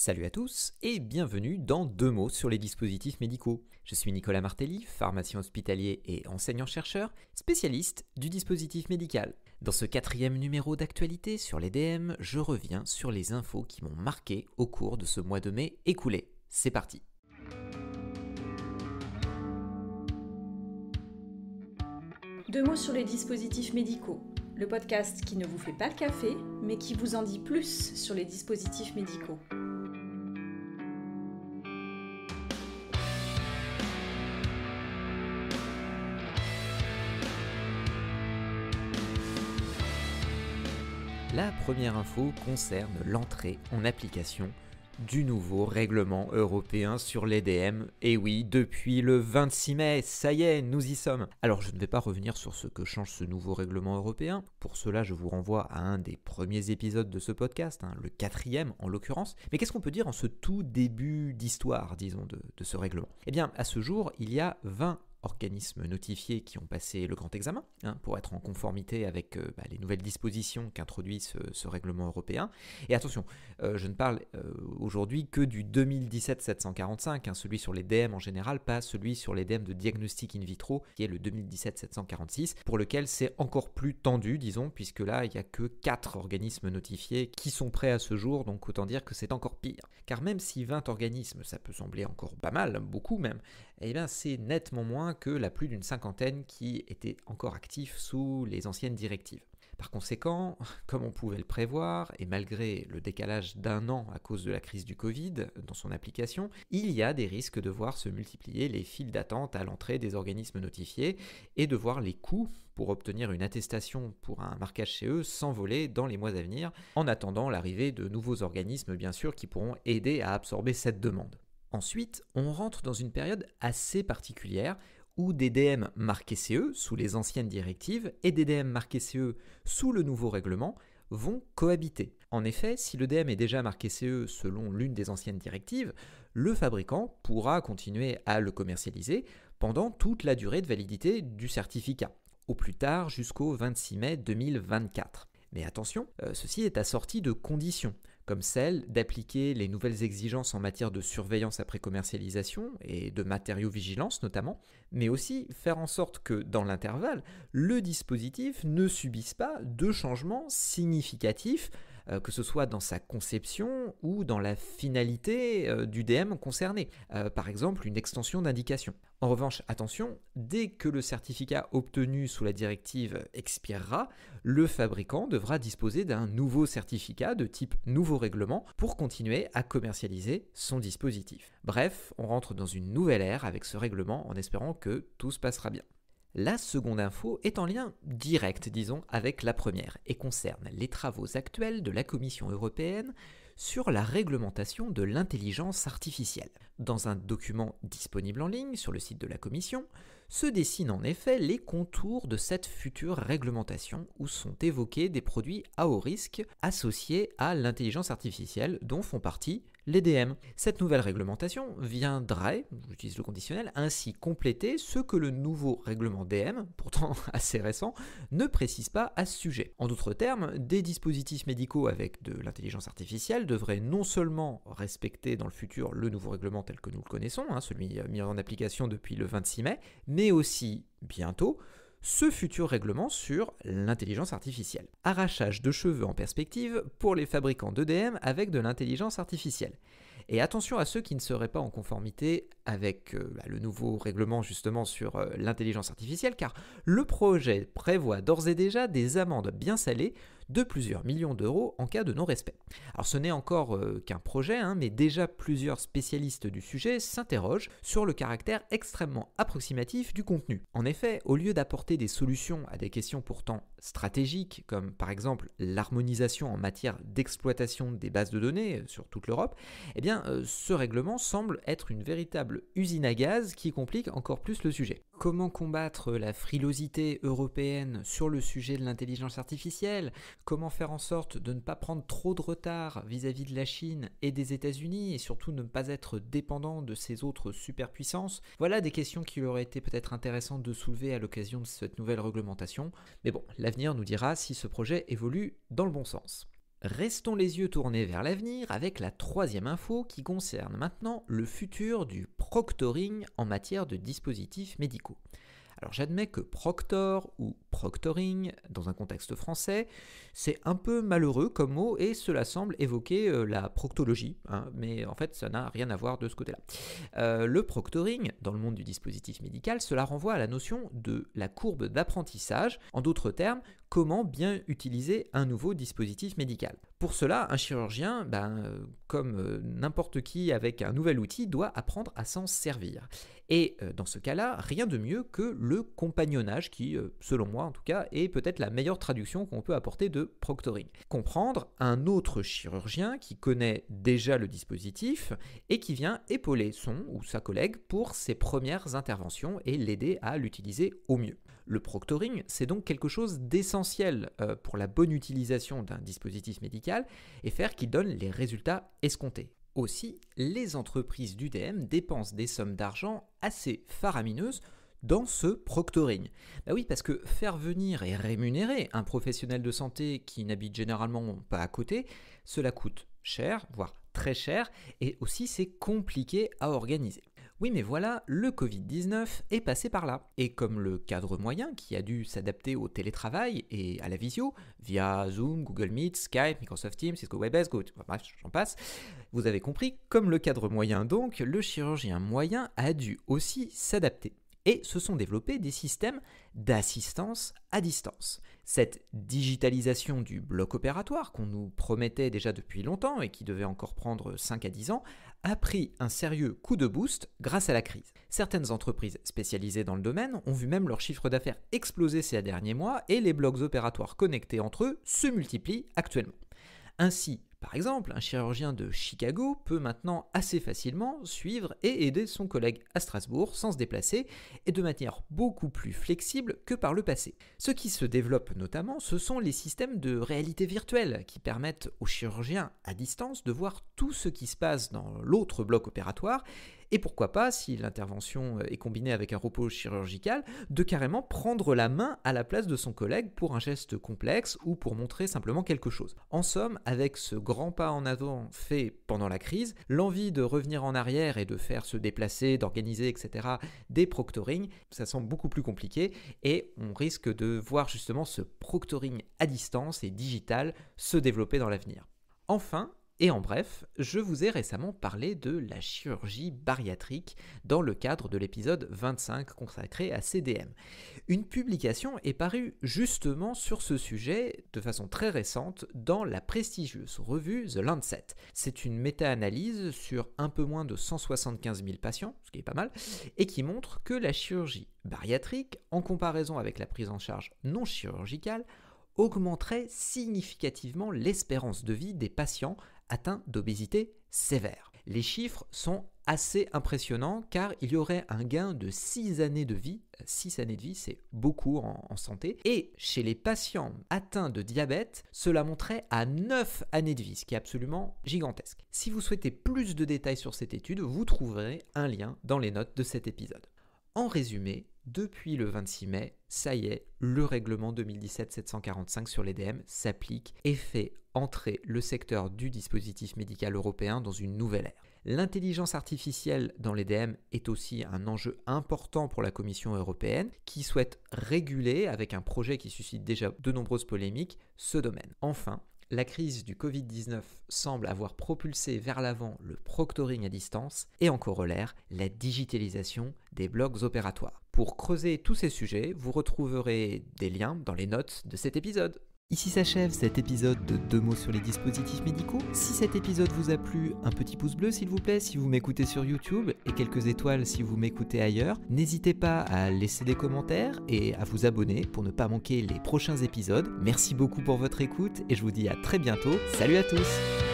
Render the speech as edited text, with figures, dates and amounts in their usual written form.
Salut à tous et bienvenue dans 2 mots sur les dispositifs médicaux. Je suis Nicolas Martelly, pharmacien hospitalier et enseignant-chercheur, spécialiste du dispositif médical. Dans ce 4e numéro d'actualité sur les DM, je reviens sur les infos qui m'ont marqué au cours de ce mois de mai écoulé. C'est parti. Deux mots sur les dispositifs médicaux, le podcast qui ne vous fait pas le café, mais qui vous en dit plus sur les dispositifs médicaux. La première info concerne l'entrée en application du nouveau règlement européen sur les DM. Et oui, depuis le 26 mai, ça y est, nous y sommes. Alors je ne vais pas revenir sur ce que change ce nouveau règlement européen. Pour cela, je vous renvoie à un des premiers épisodes de ce podcast, le 4e en l'occurrence. Mais qu'est-ce qu'on peut dire en ce tout début d'histoire, disons, de ce règlement ? Eh bien, à ce jour, il y a 20 organismes notifiés qui ont passé le grand examen pour être en conformité avec les nouvelles dispositions qu'introduit ce règlement européen. Et attention, je ne parle aujourd'hui que du 2017-745, celui sur les DM en général, pas celui sur les DM de diagnostic in vitro, qui est le 2017-746, pour lequel c'est encore plus tendu, disons, puisque là, il n'y a que 4 organismes notifiés qui sont prêts à ce jour, donc autant dire que c'est encore pire. Car même si 20 organismes, ça peut sembler encore pas mal, beaucoup même, eh bien c'est nettement moins que la plus d'une cinquantaine qui étaient encore actifs sous les anciennes directives. Par conséquent, comme on pouvait le prévoir, et malgré le décalage d'1 an à cause de la crise du Covid dans son application, il y a des risques de voir se multiplier les files d'attente à l'entrée des organismes notifiés et de voir les coûts pour obtenir une attestation pour un marquage CE s'envoler dans les mois à venir, en attendant l'arrivée de nouveaux organismes bien sûr qui pourront aider à absorber cette demande. Ensuite, on rentre dans une période assez particulière où des DM marqués CE sous les anciennes directives et des DM marqués CE sous le nouveau règlement vont cohabiter. En effet, si le DM est déjà marqué CE selon l'une des anciennes directives, le fabricant pourra continuer à le commercialiser pendant toute la durée de validité du certificat, au plus tard jusqu'au 26 mai 2024. Mais attention, ceci est assorti de conditions, comme celle d'appliquer les nouvelles exigences en matière de surveillance après commercialisation et de matériaux-vigilance notamment, mais aussi faire en sorte que, dans l'intervalle, le dispositif ne subisse pas de changements significatifs, que ce soit dans sa conception ou dans la finalité du DM concerné, par exemple une extension d'indication. En revanche, attention, dès que le certificat obtenu sous la directive expirera, le fabricant devra disposer d'un nouveau certificat de type nouveau règlement pour continuer à commercialiser son dispositif. Bref, on rentre dans une nouvelle ère avec ce règlement en espérant que tout se passera bien. La seconde info est en lien direct, disons, avec la première et concerne les travaux actuels de la Commission européenne sur la réglementation de l'intelligence artificielle. Dans un document disponible en ligne sur le site de la Commission, se dessinent en effet les contours de cette future réglementation où sont évoqués des produits à haut risque associés à l'intelligence artificielle dont font partie les DM. Cette nouvelle réglementation viendrait, j'utilise le conditionnel, ainsi compléter ce que le nouveau règlement DM, pourtant assez récent, ne précise pas à ce sujet. En d'autres termes, des dispositifs médicaux avec de l'intelligence artificielle devraient non seulement respecter dans le futur le nouveau règlement tel que nous le connaissons, celui mis en application depuis le 26 mai, mais aussi, bientôt, ce futur règlement sur l'intelligence artificielle. Arrachage de cheveux en perspective pour les fabricants d'EDM avec de l'intelligence artificielle. Et attention à ceux qui ne seraient pas en conformité avec le nouveau règlement justement sur l'intelligence artificielle, car le projet prévoit d'ores et déjà des amendes bien salées de plusieurs millions d'euros en cas de non-respect. Alors ce n'est encore qu'un projet, mais déjà plusieurs spécialistes du sujet s'interrogent sur le caractère extrêmement approximatif du contenu. En effet, au lieu d'apporter des solutions à des questions pourtant stratégiques, comme par exemple l'harmonisation en matière d'exploitation des bases de données sur toute l'Europe, eh bien ce règlement semble être une véritable usine à gaz qui complique encore plus le sujet. Comment combattre la frilosité européenne sur le sujet de l'intelligence artificielle ? Comment faire en sorte de ne pas prendre trop de retard vis-à-vis de la Chine et des États-Unis et surtout ne pas être dépendant de ces autres superpuissances ? Voilà des questions qu'il aurait été peut-être intéressant de soulever à l'occasion de cette nouvelle réglementation. Mais bon, l'avenir nous dira si ce projet évolue dans le bon sens. Restons les yeux tournés vers l'avenir avec la troisième info qui concerne maintenant le futur du proctoring en matière de dispositifs médicaux. Alors j'admets que proctor ou proctoring, dans un contexte français, c'est un peu malheureux comme mot et cela semble évoquer la proctologie, mais en fait ça n'a rien à voir de ce côté-là. Le proctoring, dans le monde du dispositif médical, cela renvoie à la notion de la courbe d'apprentissage, en d'autres termes, comment bien utiliser un nouveau dispositif médical. Pour cela, un chirurgien, comme n'importe qui avec un nouvel outil, doit apprendre à s'en servir. Et dans ce cas-là, rien de mieux que le compagnonnage qui, selon moi en tout cas, est peut-être la meilleure traduction qu'on peut apporter de proctoring. Comprendre un autre chirurgien qui connaît déjà le dispositif et qui vient épauler son ou sa collègue pour ses premières interventions et l'aider à l'utiliser au mieux. Le proctoring, c'est donc quelque chose d'essentiel pour la bonne utilisation d'un dispositif médical et faire qu'il donne les résultats escomptés. Aussi, les entreprises d'UDM dépensent des sommes d'argent assez faramineuses dans ce proctoring. Oui, parce que faire venir et rémunérer un professionnel de santé qui n'habite généralement pas à côté, cela coûte cher, voire très cher, et aussi c'est compliqué à organiser. Oui, mais voilà, le Covid-19 est passé par là. Et comme le cadre moyen qui a dû s'adapter au télétravail et à la visio, via Zoom, Google Meet, Skype, Microsoft Teams, Cisco WebEx, bref, j'en passe, vous avez compris, comme le cadre moyen donc, le chirurgien moyen a dû aussi s'adapter. Et se sont développés des systèmes d'assistance à distance. Cette digitalisation du bloc opératoire qu'on nous promettait déjà depuis longtemps et qui devait encore prendre 5 à 10 ans, a pris un sérieux coup de boost grâce à la crise. Certaines entreprises spécialisées dans le domaine ont vu même leur chiffre d'affaires exploser ces derniers mois et les blocs opératoires connectés entre eux se multiplient actuellement. Ainsi, par exemple, un chirurgien de Chicago peut maintenant assez facilement suivre et aider son collègue à Strasbourg sans se déplacer et de manière beaucoup plus flexible que par le passé. Ce qui se développe notamment, ce sont les systèmes de réalité virtuelle qui permettent aux chirurgiens à distance de voir tout ce qui se passe dans l'autre bloc opératoire et pourquoi pas, si l'intervention est combinée avec un repos chirurgical, de carrément prendre la main à la place de son collègue pour un geste complexe ou pour montrer simplement quelque chose. En somme, avec ce grand pas en avant fait pendant la crise, l'envie de revenir en arrière et de faire se déplacer, d'organiser, etc. des proctoring, ça semble beaucoup plus compliqué et on risque de voir justement ce proctoring à distance et digital se développer dans l'avenir. Enfin, et en bref, je vous ai récemment parlé de la chirurgie bariatrique dans le cadre de l'épisode 25 consacré à CDM. Une publication est parue justement sur ce sujet de façon très récente dans la prestigieuse revue The Lancet. C'est une méta-analyse sur un peu moins de 175 000 patients, ce qui est pas mal, et qui montre que la chirurgie bariatrique, en comparaison avec la prise en charge non chirurgicale, augmenterait significativement l'espérance de vie des patients atteints d'obésité sévère. Les chiffres sont assez impressionnants car il y aurait un gain de 6 années de vie. 6 années de vie, c'est beaucoup en santé. Et chez les patients atteints de diabète, cela monterait à 9 années de vie, ce qui est absolument gigantesque. Si vous souhaitez plus de détails sur cette étude, vous trouverez un lien dans les notes de cet épisode. En résumé, depuis le 26 mai, ça y est, le règlement 2017-745 sur l'EDM s'applique et fait entrer le secteur du dispositif médical européen dans une nouvelle ère. L'intelligence artificielle dans l'EDM est aussi un enjeu important pour la Commission européenne qui souhaite réguler, avec un projet qui suscite déjà de nombreuses polémiques, ce domaine. Enfin, la crise du Covid-19 semble avoir propulsé vers l'avant le proctoring à distance et en corollaire la digitalisation des blocs opératoires. Pour creuser tous ces sujets, vous retrouverez des liens dans les notes de cet épisode. Ici s'achève cet épisode de 2 mots sur les dispositifs médicaux. Si cet épisode vous a plu, un petit pouce bleu s'il vous plaît si vous m'écoutez sur YouTube et quelques étoiles si vous m'écoutez ailleurs. N'hésitez pas à laisser des commentaires et à vous abonner pour ne pas manquer les prochains épisodes. Merci beaucoup pour votre écoute et je vous dis à très bientôt. Salut à tous!